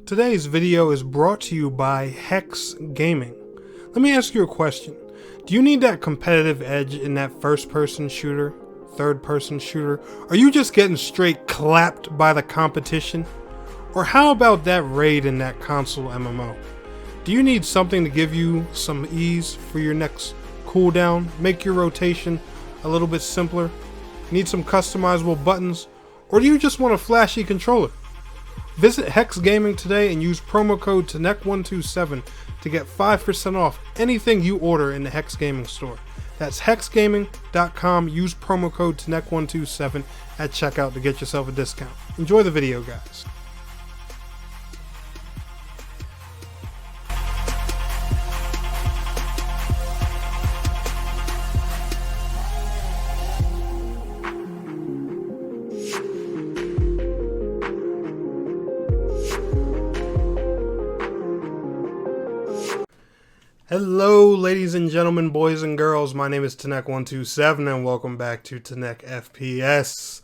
Today's video is brought to you by Hex Gaming. Let me ask you a question. Do you need that competitive edge in that first-person shooter, third-person shooter? Are you just getting straight clapped by the competition? Or how about that raid in that console MMO? Do you need something to give you some ease for your next cooldown, make your rotation a little bit simpler? Need some customizable buttons? Or do you just want a flashy controller? Visit Hex Gaming today and use promo code TNEC127 to get 5% off anything you order in the Hex Gaming store. That's hexgaming.com. Use promo code TNEC127 at checkout to get yourself a discount. Enjoy the video, guys. Hello, ladies and gentlemen, boys and girls. My name is TNEC127 and welcome back to TNEC FPS.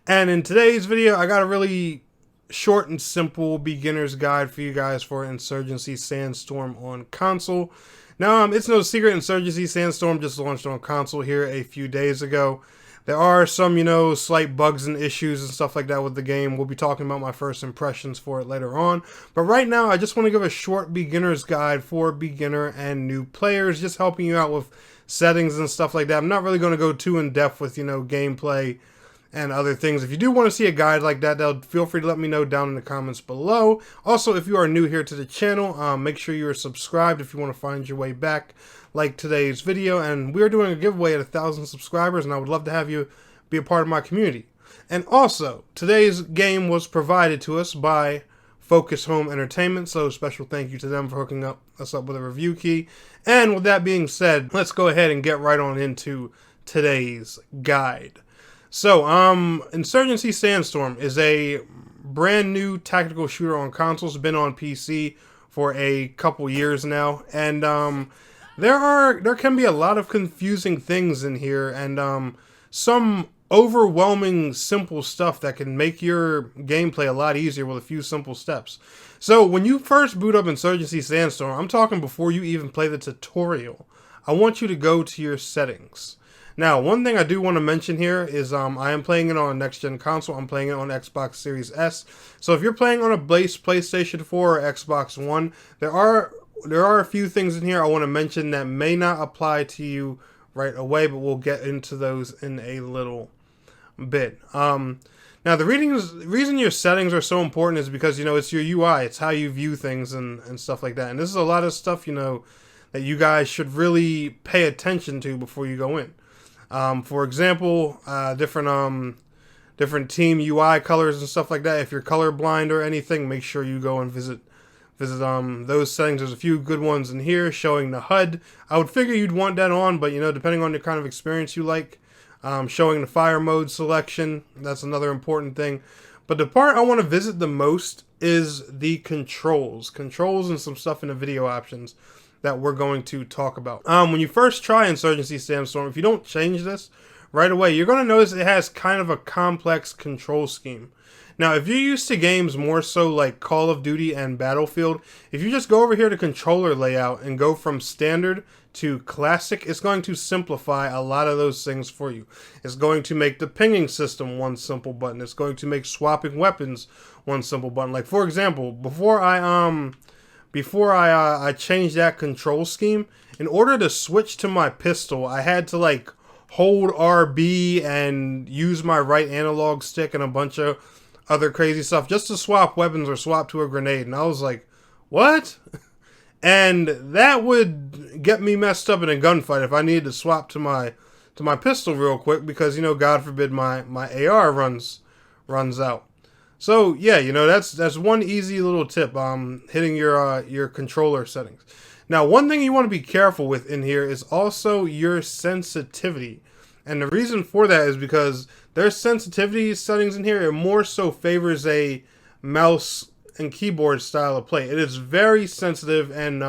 And in today's video, I got a really short and simple beginner's guide for you guys for Insurgency Sandstorm on console. Now, it's no secret Insurgency Sandstorm just launched on console here a few days ago. There are some, slight bugs and issues and stuff like that with the game. We'll be talking about my first impressions for it later on. But right now, I just want to give a short beginner's guide for beginner and new players, just helping you out with settings and stuff like that. I'm not really going to go too in-depth with, gameplay and other things. If you do want to see a guide like that, feel free to let me know down in the comments below. Also, if you are new here to the channel, make sure you are subscribed if you want to find your way back, like today's video. And we are doing a giveaway at 1,000 subscribers, and I would love to have you be a part of my community. And also, today's game was provided to us by Focus Home Entertainment, so special thank you to them for hooking us up with a review key. And with that being said, let's go ahead and get right on into today's guide. So, Insurgency Sandstorm is a brand new tactical shooter on consoles. Been on PC for a couple years now, and there can be a lot of confusing things in here, and some overwhelming simple stuff that can make your gameplay a lot easier with a few simple steps. So, when you first boot up Insurgency Sandstorm, I'm talking before you even play the tutorial, I want you to go to your settings. Now, one thing I do want to mention here is I am playing it on a next-gen console. I'm playing it on Xbox Series S. So if you're playing on a PlayStation 4 or Xbox One, there are a few things in here I want to mention that may not apply to you right away, but we'll get into those in a little bit. Now, the reason your settings are so important is because, it's your UI. It's how you view things and stuff like that. And this is a lot of stuff, that you guys should really pay attention to before you go in. For example, different team UI colors and stuff like that. If you're colorblind or anything, make sure you go and visit those settings. There's a few good ones in here showing the HUD. I would figure you'd want that on, but depending on the kind of experience you like, showing the fire mode selection, that's another important thing. But the part I want to visit the most is the controls and some stuff in the video options that we're going to talk about. When you first try Insurgency Sandstorm, if you don't change this right away, you're going to notice it has kind of a complex control scheme. Now, if you're used to games more so like Call of Duty and Battlefield, if you just go over here to controller layout and go from standard to classic, it's going to simplify a lot of those things for you. It's going to make the pinging system one simple button. It's going to make swapping weapons one simple button. Like, for example, before I changed that control scheme, in order to switch to my pistol, I had to hold RB and use my right analog stick and a bunch of other crazy stuff just to swap weapons or swap to a grenade. And I was like, what? And that would get me messed up in a gunfight if I needed to swap to my pistol real quick because, God forbid my AR runs out. So yeah, that's one easy little tip. Hitting your controller settings. Now, one thing you want to be careful with in here is also your sensitivity, and the reason for that is because there's sensitivity settings in here. It more so favors a mouse and keyboard style of play. It is very sensitive and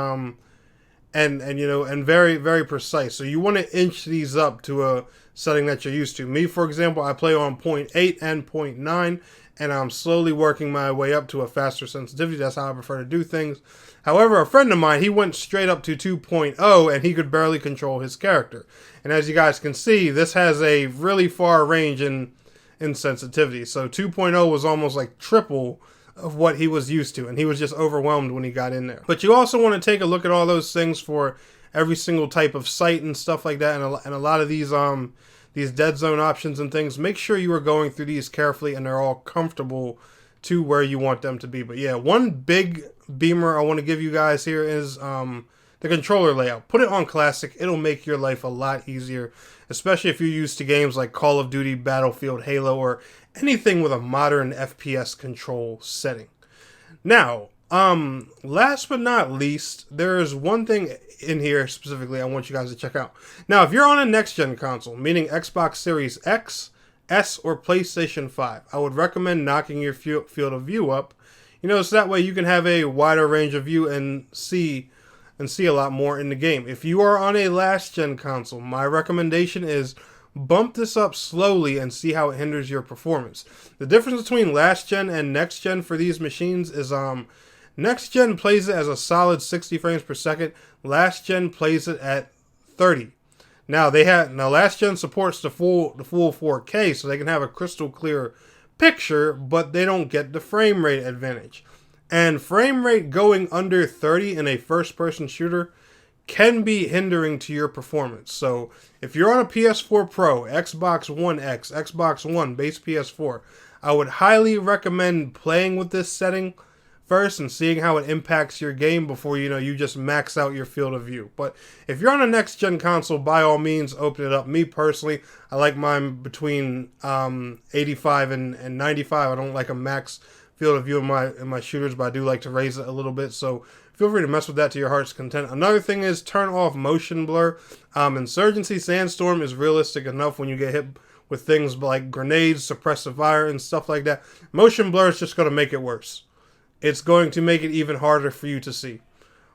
very, very precise. So you want to inch these up to setting that you're used to. Me, for example, I play on 0.8 and 0.9, and I'm slowly working my way up to a faster sensitivity. That's how I prefer to do things. However, a friend of mine, he went straight up to 2.0, and he could barely control his character. And as you guys can see, this has a really far range in sensitivity. So 2.0 was almost like triple of what he was used to, and he was just overwhelmed when he got in there. But you also want to take a look at all those things for every single type of site and stuff like that, and a lot of these dead zone options and things. Make sure you are going through these carefully and they're all comfortable to where you want them to be. But yeah, one big beamer I want to give you guys here is the controller layout. Put it on classic. It'll make your life a lot easier, especially if you're used to games like Call of Duty, Battlefield, Halo, or anything with a modern FPS control setting. Now, last but not least, there's one thing in here specifically I want you guys to check out. Now, if you're on a next-gen console, meaning Xbox Series X, S, or PlayStation 5, I would recommend knocking your field of view up, so that way you can have a wider range of view and see a lot more in the game. If you are on a last-gen console, my recommendation is bump this up slowly and see how it hinders your performance. The difference between last-gen and next-gen for these machines is next-gen plays it as a solid 60 frames per second. Last-gen plays it at 30. Now last-gen supports the full 4K, so they can have a crystal clear picture, but they don't get the frame rate advantage. And frame rate going under 30 in a first-person shooter can be hindering to your performance. So if you're on a PS4 Pro, Xbox One X, Xbox One, base PS4, I would highly recommend playing with this setting first and seeing how it impacts your game before you just max out your field of view. But if you're on a next gen console, by all means open it up. Me personally, I like mine between 85 and 95. I don't like a max field of view in my shooters, but I do like to raise it a little bit. So feel free to mess with that to your heart's content. Another thing is turn off motion blur. Insurgency Sandstorm is realistic enough when you get hit with things like grenades, suppressive fire, and stuff like that. Motion blur is just going to make it worse. It's going to make it even harder for you to see.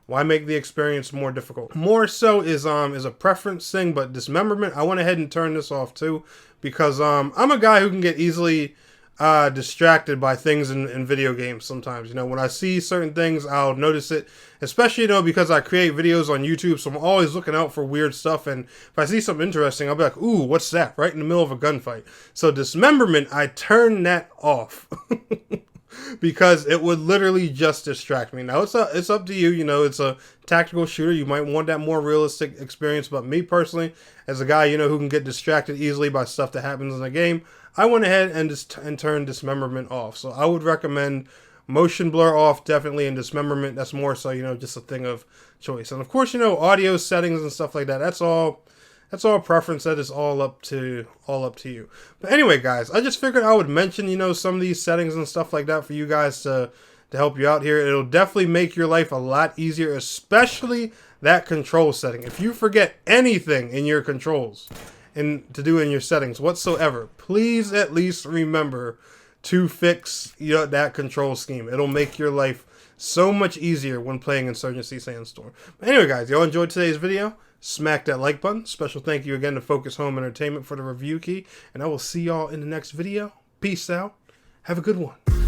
Why make the experience more difficult? More so is a preference thing, but dismemberment, I went ahead and turned this off too, because I'm a guy who can get easily distracted by things in video games sometimes. When I see certain things, I'll notice it, especially, because I create videos on YouTube, so I'm always looking out for weird stuff, and if I see something interesting, I'll be like, ooh, what's that? Right in the middle of a gunfight. So dismemberment, I turn that off. Because it would literally just distract me. Now, it's up to you. It's a tactical shooter. You might want that more realistic experience. But me personally, as a guy, who can get distracted easily by stuff that happens in a game, I went ahead and turned dismemberment off. So I would recommend motion blur off, definitely, and dismemberment. That's more so, just a thing of choice. And of course, audio settings and stuff like that. That's all preference. That is all up to you. But anyway, guys, I just figured I would mention, some of these settings and stuff like that for you guys to help you out here. It'll definitely make your life a lot easier, especially that control setting. If you forget anything in your controls and to do in your settings whatsoever, please at least remember to fix that control scheme. It'll make your life so much easier when playing Insurgency Sandstorm. But anyway, guys, y'all enjoyed today's video? Smack that like button. Special thank you again to Focus Home Entertainment for the review key. And I will see y'all in the next video. Peace out. Have a good one.